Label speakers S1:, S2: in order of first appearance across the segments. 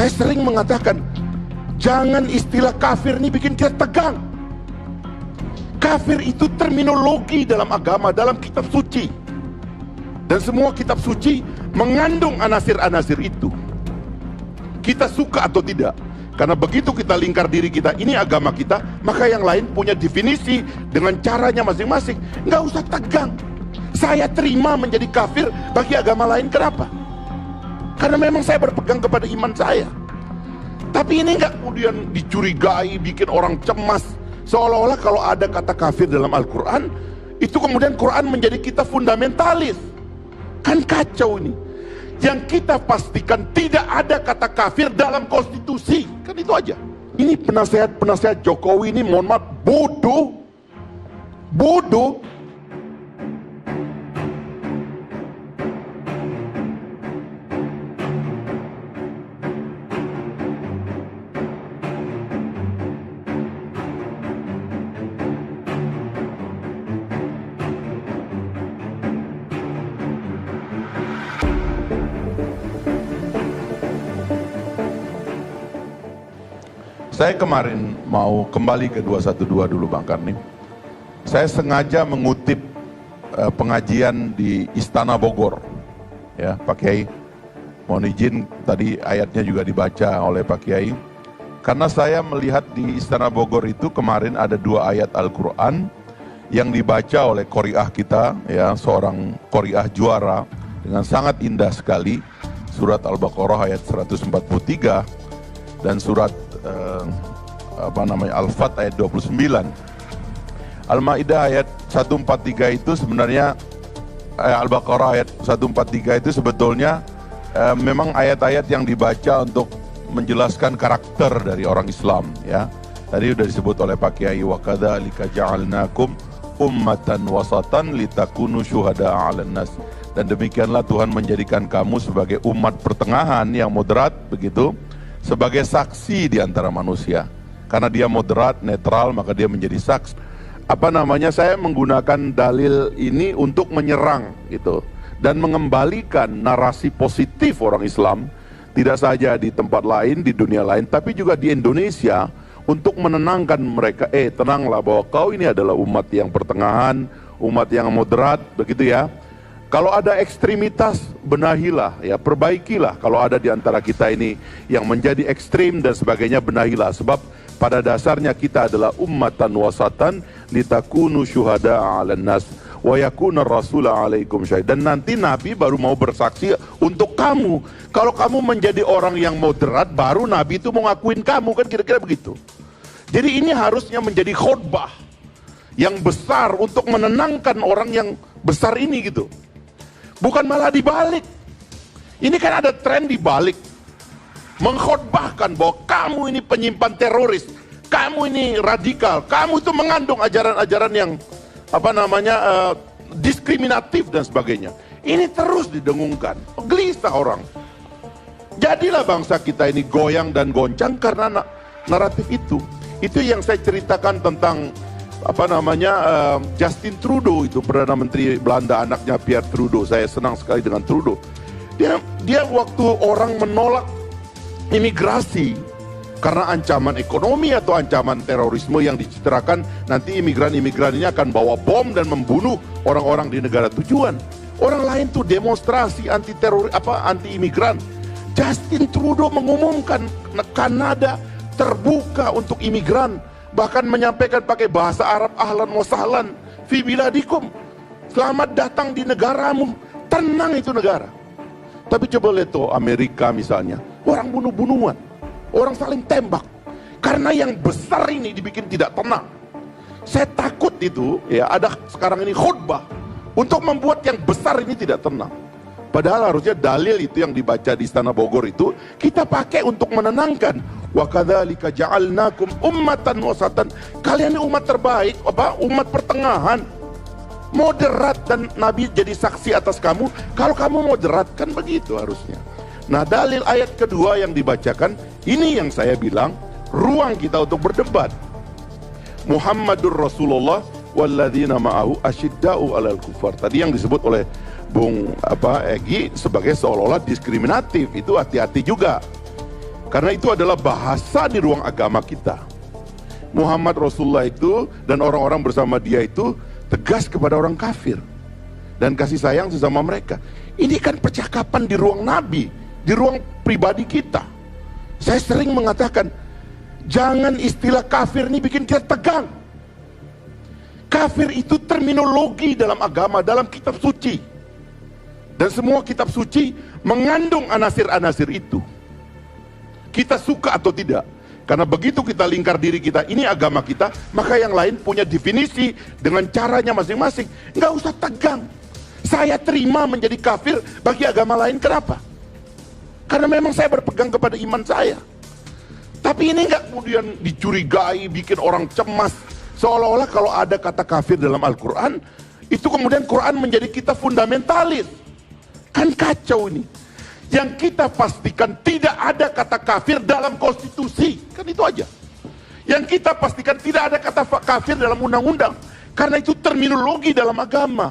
S1: Saya sering mengatakan, jangan istilah kafir ini bikin kita tegang. Kafir itu terminologi dalam agama, dalam kitab suci. Dan semua kitab suci mengandung anasir-anasir itu. Kita suka atau tidak. Karena begitu kita lingkar diri kita, ini agama kita, maka yang lain punya definisi dengan caranya masing-masing. Nggak usah tegang. Saya terima menjadi kafir bagi agama lain, kenapa? Karena memang saya berpegang kepada iman saya. Tapi ini nggak kemudian dicurigai, bikin orang cemas. Seolah-olah kalau ada kata kafir dalam Al-Quran, itu kemudian Quran menjadi kita fundamentalis. Kan kacau ini. Yang kita pastikan tidak ada kata kafir dalam konstitusi. Kan itu aja. Ini penasehat-penasehat Jokowi ini mohon maaf bodoh. Bodoh. Saya kemarin mau kembali ke 212 dulu Bang Karni. Saya sengaja mengutip pengajian di Istana Bogor. Ya, Pak Kiai. Mohon izin tadi ayatnya juga dibaca oleh Pak Kiai. Karena saya melihat di Istana Bogor itu kemarin ada 2 ayat Al-Quran yang dibaca oleh qori'ah kita, ya, seorang qori'ah juara dengan sangat indah sekali. Surat Al-Baqarah ayat 143 dan surat Al-Fat ayat 29. Al-Maidah ayat 143 itu sebenarnya Al-Baqarah ayat 143 itu sebetulnya memang ayat-ayat yang dibaca untuk menjelaskan karakter dari orang Islam, ya. Tadi sudah disebut oleh Pak Kiai, wa kadzalika ja'alnakum ummatan wasatan litakunu syuhada'a 'alan nas. Dan demikianlah Tuhan menjadikan kamu sebagai umat pertengahan yang moderat, begitu, sebagai saksi di antara manusia. Karena dia moderat, netral, maka dia menjadi saksi. Saya menggunakan dalil ini untuk menyerang gitu dan mengembalikan narasi positif orang Islam, tidak saja di tempat lain, di dunia lain, tapi juga di Indonesia, untuk menenangkan mereka. Tenanglah bahwa kau ini adalah umat yang pertengahan, umat yang moderat, begitu ya. Kalau ada ekstremitas, benahilah, ya, perbaikilah. Kalau ada di antara kita ini yang menjadi ekstrim dan sebagainya, benahilah. Sebab pada dasarnya kita adalah ummatan wasatan litakunu syuhada'a 'alan nas wa yakuna rasula 'alaikum syahid. Dan nanti Nabi baru mau bersaksi untuk kamu. Kalau kamu menjadi orang yang moderat, baru Nabi itu mau ngakuin kamu, kan kira-kira begitu. Jadi ini harusnya menjadi khutbah yang besar untuk menenangkan orang yang besar ini gitu. Bukan malah dibalik. Ini kan ada tren dibalik. Mengkhotbahkan bahwa kamu ini penyimpan teroris, kamu ini radikal, kamu itu mengandung ajaran-ajaran yang diskriminatif dan sebagainya. Ini terus didengungkan, gelisah orang. Jadilah bangsa kita ini goyang dan goncang karena naratif itu. Itu yang saya ceritakan tentang Justin Trudeau, itu Perdana Menteri Belanda, anaknya Pierre Trudeau. Saya senang sekali dengan Trudeau. Dia waktu orang menolak imigrasi karena ancaman ekonomi atau ancaman terorisme yang dicitrakan, nanti imigran-imigran ini akan bawa bom dan membunuh orang-orang di negara tujuan. Orang lain tuh demonstrasi anti imigran. Justin Trudeau mengumumkan Kanada terbuka untuk imigran. Bahkan menyampaikan pakai bahasa Arab, ahlan wa sahlan fi biladikum, selamat datang di negaramu. Tenang itu negara. Tapi coba lihat tuh Amerika misalnya, orang bunuh-bunuhan, orang saling tembak karena yang besar ini dibikin tidak tenang. Saya takut itu, ya, ada sekarang ini khutbah untuk membuat yang besar ini tidak tenang. Padahal harusnya dalil itu yang dibaca di Istana Bogor itu kita pakai untuk menenangkan. Wa kadzalika ja'alnakum ummatan wasatan. Kalian ini umat terbaik, umat pertengahan, moderat, dan Nabi jadi saksi atas kamu. Kalau kamu moderat, kan begitu harusnya. Nah, dalil ayat kedua yang dibacakan, ini yang saya bilang ruang kita untuk berdebat. Muhammadur Rasulullah walladzina ma'ahu asyidda'u 'alal kufar. Tadi yang disebut oleh Bung Egy sebagai seolah-olah diskriminatif, itu hati-hati juga. Karena itu adalah bahasa di ruang agama kita. Muhammad Rasulullah itu dan orang-orang bersama dia itu tegas kepada orang kafir dan kasih sayang sesama mereka. Ini kan percakapan di ruang nabi, di ruang pribadi kita. Saya sering mengatakan, jangan istilah kafir ini bikin kita tegang. Kafir itu terminologi dalam agama, dalam kitab suci. Dan semua kitab suci mengandung anasir-anasir itu. Kita suka atau tidak. Karena begitu kita lingkar diri kita, ini agama kita, maka yang lain punya definisi dengan caranya masing-masing. Nggak usah tegang. Saya terima menjadi kafir bagi agama lain, kenapa? Karena memang saya berpegang kepada iman saya. Tapi ini nggak kemudian dicurigai, bikin orang cemas. Seolah-olah kalau ada kata kafir dalam Al-Quran, itu kemudian Quran menjadi kita fundamentalis. Kan kacau ini. Yang kita pastikan tidak ada kata kafir dalam konstitusi. Kan itu aja. Yang kita pastikan tidak ada kata kafir dalam undang-undang. Karena itu terminologi dalam agama.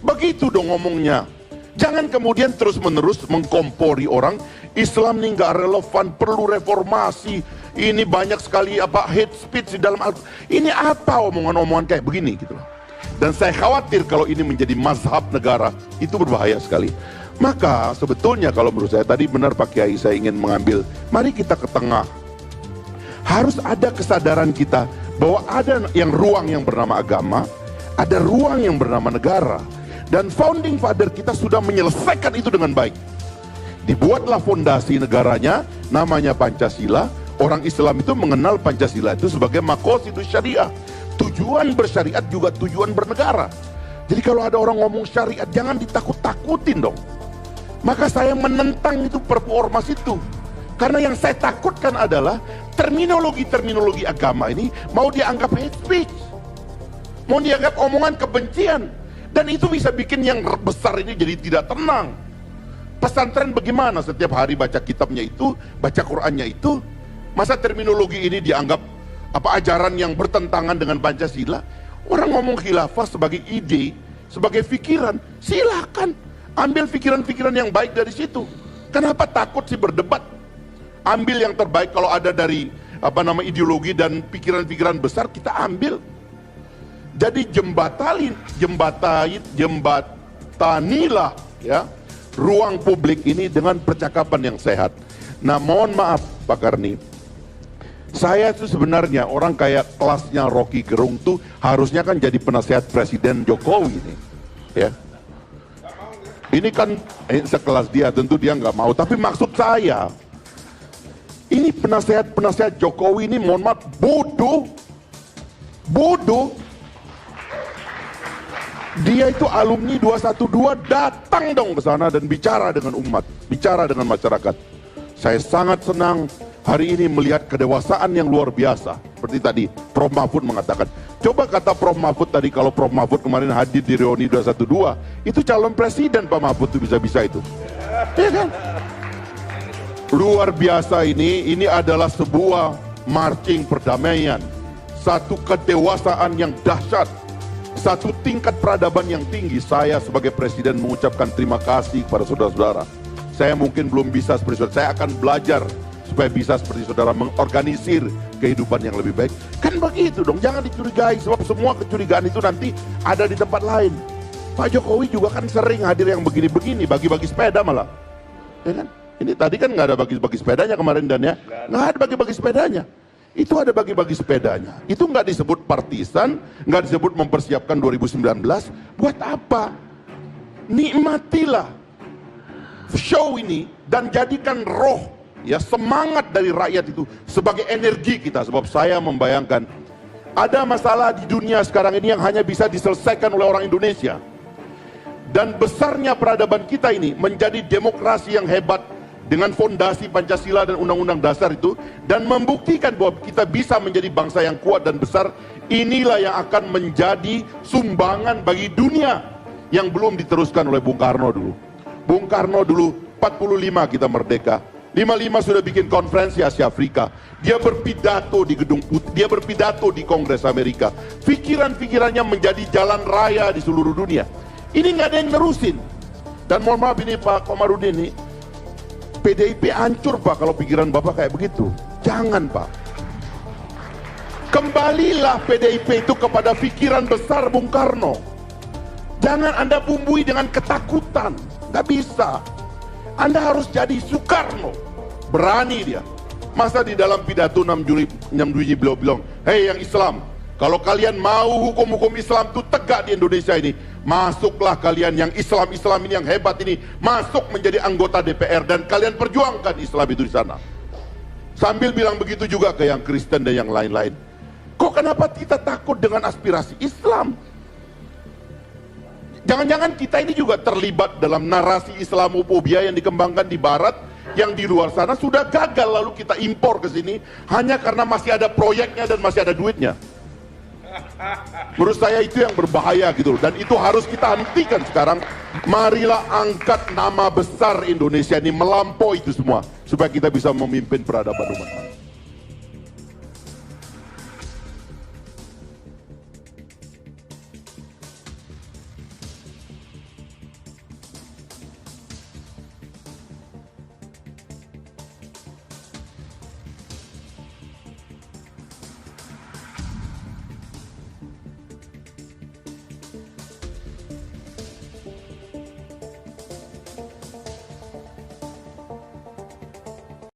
S1: Begitu dong ngomongnya. Jangan kemudian terus-menerus mengkompori orang. Islam ini nggak relevan, perlu reformasi. Ini banyak sekali hate speech di dalam Al-Quran. Ini apa omongan-omongan kayak begini gitu loh. Dan saya khawatir kalau ini menjadi mazhab negara, itu berbahaya sekali. Maka sebetulnya kalau menurut saya, tadi benar Pak Kiai, saya ingin mengambil, mari kita ke tengah. Harus ada kesadaran kita bahwa ada ruang yang bernama agama, ada ruang yang bernama negara. Dan founding father kita sudah menyelesaikan itu dengan baik. Dibuatlah fondasi negaranya, namanya Pancasila. Orang Islam itu mengenal Pancasila itu sebagai maqasidus syariah. Tujuan bersyariat juga tujuan bernegara. Jadi kalau ada orang ngomong syariat, jangan ditakut-takutin dong. Maka saya menentang itu Perpu Ormas itu. Karena yang saya takutkan adalah terminologi-terminologi agama ini mau dianggap hate speech. Mau dianggap omongan kebencian. Dan itu bisa bikin yang besar ini jadi tidak tenang. Pesantren bagaimana setiap hari baca kitabnya itu, baca Qur'annya itu. Masa terminologi ini dianggap ajaran yang bertentangan dengan Pancasila? Orang ngomong khilafah sebagai ide, sebagai pikiran, silakan. Ambil pikiran-pikiran yang baik dari situ. Kenapa takut sih berdebat? Ambil yang terbaik kalau ada dari ideologi dan pikiran-pikiran besar, kita ambil. Jadi jembatanilah ya ruang publik ini dengan percakapan yang sehat. Nah, mohon maaf Pak Karni, saya itu sebenarnya orang kayak kelasnya Rocky Gerung tuh harusnya kan jadi penasehat Presiden Jokowi nih, ya. Ini kan sekelas dia, tentu dia nggak mau. Tapi maksud saya, ini penasehat Jokowi ini mohon maaf bodoh. Dia itu alumni 212, datang dong ke sana dan bicara dengan umat, bicara dengan masyarakat. Saya sangat senang hari ini melihat kedewasaan yang luar biasa. Seperti tadi Prof Mahfud mengatakan, coba kata Prof Mahfud tadi, kalau Prof Mahfud kemarin hadir di reuni 212, itu calon presiden Pak Mahfud tuh bisa-bisa itu. Iya kan? Luar biasa ini adalah sebuah marching perdamaian. Satu kedewasaan yang dahsyat. Satu tingkat peradaban yang tinggi. Saya sebagai presiden mengucapkan terima kasih kepada saudara-saudara. Saya mungkin belum bisa seperti saudara, saya akan belajar supaya bisa seperti saudara mengorganisir kehidupan yang lebih baik. Kan begitu dong, jangan dicurigai, sebab semua kecurigaan itu nanti ada di tempat lain. Pak Jokowi juga kan sering hadir yang begini-begini, bagi-bagi sepeda malah, ya kan? Ini tadi kan nggak ada bagi-bagi sepedanya kemarin dan ya, nggak ada bagi-bagi sepedanya. Itu ada bagi-bagi sepedanya. Itu nggak disebut partisan, nggak disebut mempersiapkan 2019. Buat apa? Nikmatilah show ini dan jadikan roh, ya, semangat dari rakyat itu sebagai energi kita. Sebab saya membayangkan ada masalah di dunia sekarang ini yang hanya bisa diselesaikan oleh orang Indonesia. Dan besarnya peradaban kita ini menjadi demokrasi yang hebat dengan fondasi Pancasila dan Undang-Undang Dasar itu, dan membuktikan bahwa kita bisa menjadi bangsa yang kuat dan besar. Inilah yang akan menjadi sumbangan bagi dunia yang belum diteruskan oleh Bung Karno dulu. Bung Karno dulu 45 kita merdeka, 55 sudah bikin konferensi Asia Afrika. Dia berpidato di Gedung Putih, dia berpidato di Kongres Amerika. Pikiran-pikirannya menjadi jalan raya di seluruh dunia. Ini nggak ada yang nerusin. Dan mohon maaf ini Pak Komarudin ini, PDIP hancur Pak kalau pikiran Bapak kayak begitu. Jangan Pak. Kembalilah PDIP itu kepada pikiran besar Bung Karno. Jangan Anda bumbui dengan ketakutan. Nggak bisa. Anda harus jadi Soekarno. Berani dia. Masa di dalam pidato 6 Juli beliau bilang, hei yang Islam, kalau kalian mau hukum-hukum Islam itu tegak di Indonesia ini, masuklah kalian yang Islam ini yang hebat ini, masuk menjadi anggota DPR dan kalian perjuangkan Islam itu di sana. Sambil bilang begitu juga ke yang Kristen dan yang lain-lain. Kok kenapa kita takut dengan aspirasi Islam? Jangan-jangan kita ini juga terlibat dalam narasi Islamofobia yang dikembangkan di Barat, yang di luar sana sudah gagal lalu kita impor ke sini hanya karena masih ada proyeknya dan masih ada duitnya. Menurut saya itu yang berbahaya gitu, dan itu harus kita hentikan sekarang. Marilah angkat nama besar Indonesia ini melampaui itu semua supaya kita bisa memimpin peradaban umat.